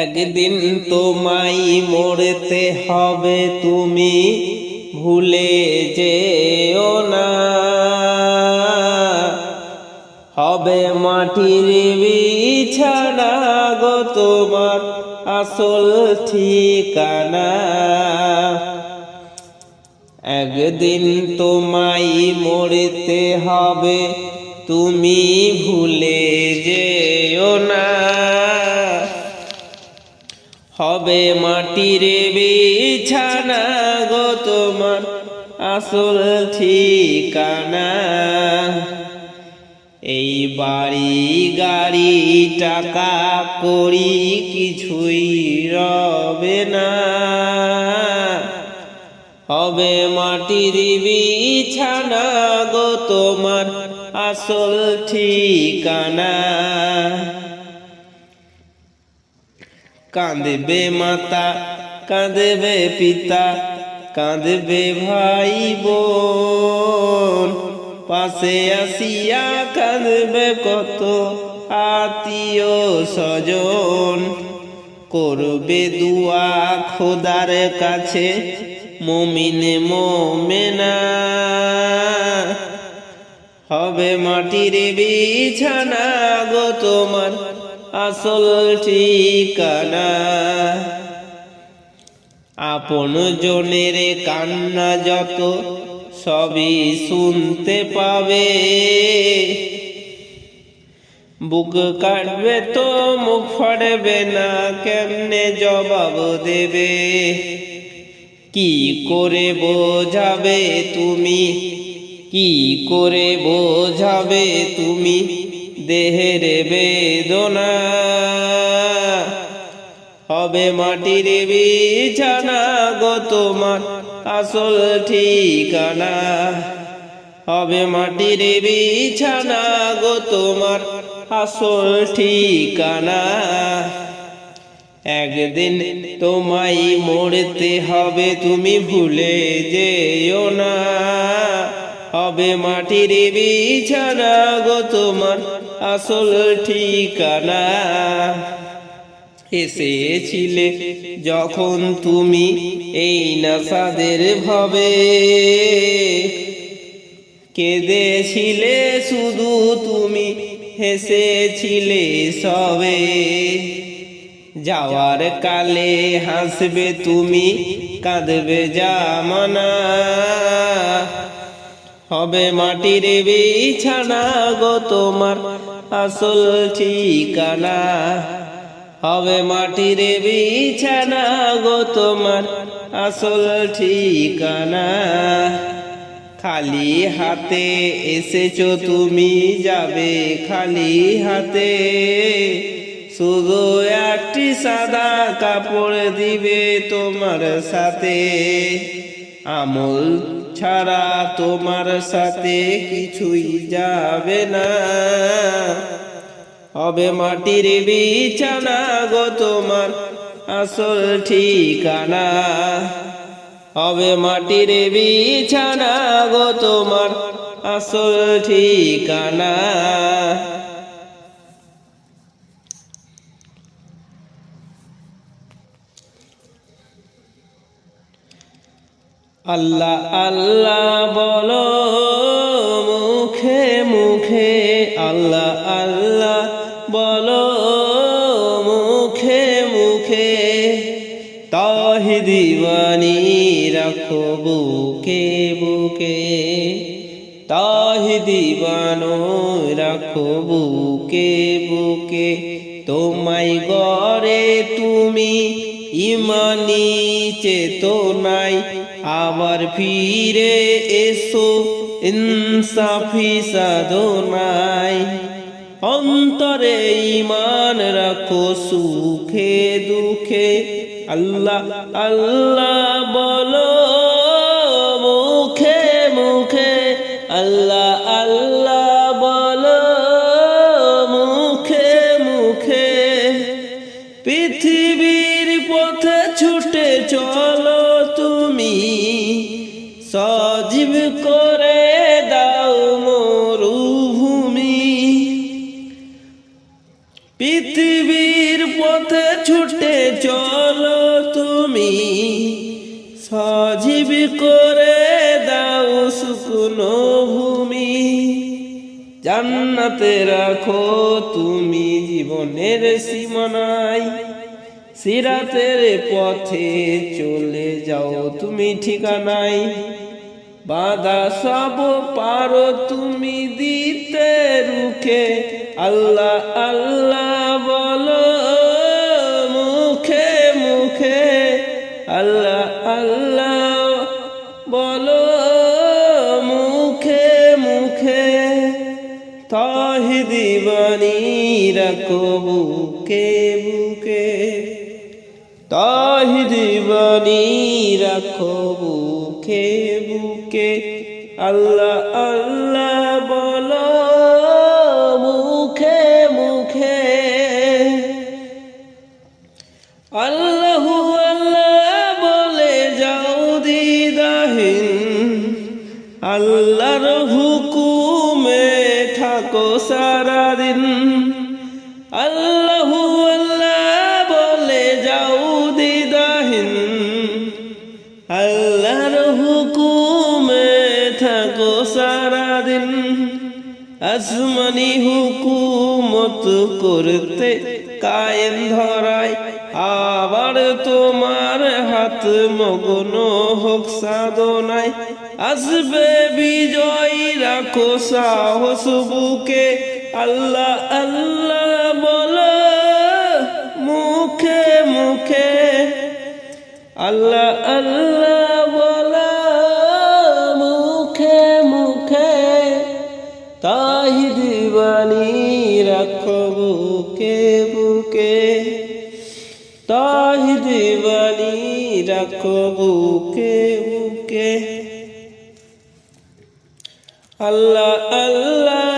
একদিন তোমায় মরতে হবে, তুমি ভুলে যেও না। হবে মাটির বিছানা গো তোমার আসল ঠিকানা। একদিন তোমায় মরতে হবে, তুমি ভুলে যেও না। হবে মাটির বিছানা গো তোমার আসল ঠিকানা। এই বাড়ি গাড়ি টাকা করি কিছুই রবে না। হবে মাটির বিছানা গো তোমার আসল ঠিকানা। কাঁদবে মাতা, কাঁদবে পিতা, কাঁদবে ভাই বোন। পাশে আসিয়া কাঁদবে কত আত্মীয় স্বজন। করবে দুয়া খোদার কাছে মুমিন মুমিনা। হবে মাটির বিছানা গো তোমার আসল ঠিকানা। আপন জনের কান্না যত সবই শুনতে পাবে। বুক কাটবে তো মুখ ফাড়বে না, কেমনে জবাব দেবে? কি করে বোঝাবে তুমি, কি করে বোঝাবে তুমি দেহের বেদনা? হবে মাটির বিছানা গো তোমার আসল ঠিকানা। হবে মাটির বিছানা গো তোমার আসল ঠিকানা। একদিন তোমায় মরতে হবে, তুমি ভুলে যেও না। হবে মাটির বিছানা গো তোমার আসল ঠিকানা। এসেছিলে যখন তুমি এই নাসাদের ভাবে, কেঁদেছিলে শুধু তুমি, হেসেছিলে সবে। যাওয়ার কালে হাসবে তুমি, কাঁদবে জামানা। হবে মাটির বিছানা গো তোমার আসল ঠিকানা। হবে মাটির বিছানা গো তোমার আসল ঠিকানা। খালি হাতে এসেছো তুমি, যাবে খালি হাতে। শুধু একটি সাদা কাপড় দিবে তোমার সাথে। আমল ছাড়া তোমার সাথে কিছুই যাবে না। হবে মাটির বিছানা গো তোমার আসল ঠিকানা। হবে মাটির বিছানা গো তোমার আসল ঠিকানা। আল্লাহ আল্লাহ বলো মুখে মুখে, আল্লাহ আল্লাহ বলো মুখে মুখে। তাওহীদ বাণী রাখো বুকে বুকে। তাওহীদ বাণী রাখো বুকে বুকে। তোমায় গড়ে তুমি ইমানি চেতনায়, আবার ফিরে এসো ইনসাফি সাধনায়। অন্তরে ঈমান রাখো সুখে দুঃখে। আল্লাহ আল্লাহ বলো মুখে মুখে, আল্লাহ আল্লাহ বলো মুখে মুখে। পৃথিবীর পথে ছুটে চলো তুমি, সজীব করে দাও মরুভূমি। পৃথিবীর পথে ছুটে চলো তুমি, সজীব করে দাও শুকনো ভূমি। জান্নাতে রাখো তুমি জীবনের সীমানায়, সিরাতের পথে চলে যাও তুমি ঠিকানায়। বাধা সব পারো তুমি দিতে রুখে, আল্লাহ আল্লাহ বলো মুখে মুখে, আল্লাহ আল্লাহ বলো মুখে মুখে। তাওহীদ বাণী রাখো বুকে বুকে, তাওহীদ বাণী রাখো বুকে বুকে। আল্লাহ আল্লাহ বলো মুখে মুখে, আল্লাহু আল্লাহ বলে যাও দ্বিধাহীন, আল্লাহর হুকুমে থাকো সারাদিন। আল্লাহু আল্লাহ বলে যাও দ্বিধাহীন, আল্লাহর হুকুমে থাকো সারাদিন। আসমানি হুকুমত করতে কায়েম ধরায়, আবার তোমার হাত মগ্ন হোক সাধনায়। আসবে বিজয় রাখো সাহস বুকে, আল্লাহ আল্লাহ বলো মুখে মুখে, আল্লাহ আল্লাহ বলো মুখে মুখে। তাওহীদ বাণী রাখো বুকে বুকে, তাওহীদ বাণী রাখো বুকে বুকে। আল্লাহ আল্লাহ